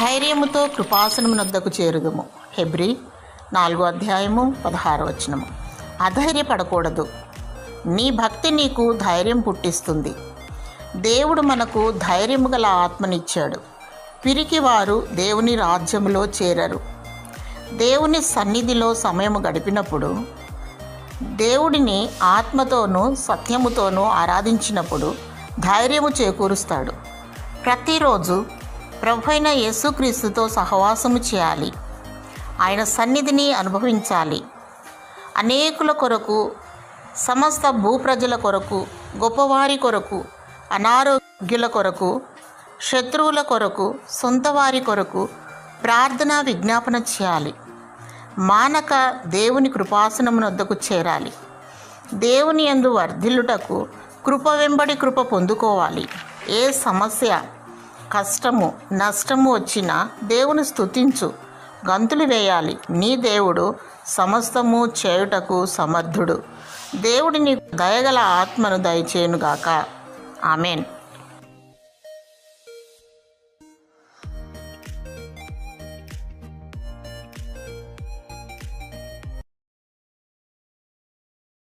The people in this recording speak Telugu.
ధైర్యముతో కృపాసనమునొద్దకు చేరుదుము. హెబ్రీ 4:16. అధైర్యపడకూడదు. నీ భక్తి నీకు ధైర్యం పుట్టిస్తుంది. దేవుడు మనకు ధైర్యము గల ఆత్మనిచ్చాడు. పిరికివారు దేవుని రాజ్యములో చేరరు. దేవుని సన్నిధిలో సమయము గడిపినప్పుడు, దేవుడిని ఆత్మతోనూ సత్యముతోనూ ఆరాధించినప్పుడు ధైర్యము చేకూరుస్తాడు. ప్రతిరోజు ప్రభువైన యేసుక్రీస్తుతో సహవాసము చేయాలి. ఆయన సన్నిధిని అనుభవించాలి. అనేకుల కొరకు, సమస్త భూప్రజల కొరకు, గొప్పవారి కొరకు, అనారోగ్యుల కొరకు, శత్రువుల కొరకు, సొంతవారి కొరకు ప్రార్థన విజ్ఞాపన చేయాలి. మానక దేవుని కృపాసనమునొద్దకు చేరాలి. దేవుని యందు వర్ధిల్లుటకు కృప వెంబడి కృప పొందుకోవాలి. ఏ సమస్య, కష్టము, నష్టము వచ్చినా దేవుని స్తుతించు, గంతులు వేయాలి. నీ దేవుడు సమస్తము చేయుటకు సమర్థుడు. దేవుడిని దయగల ఆత్మను దయచేయునుగాక. ఆమెన్.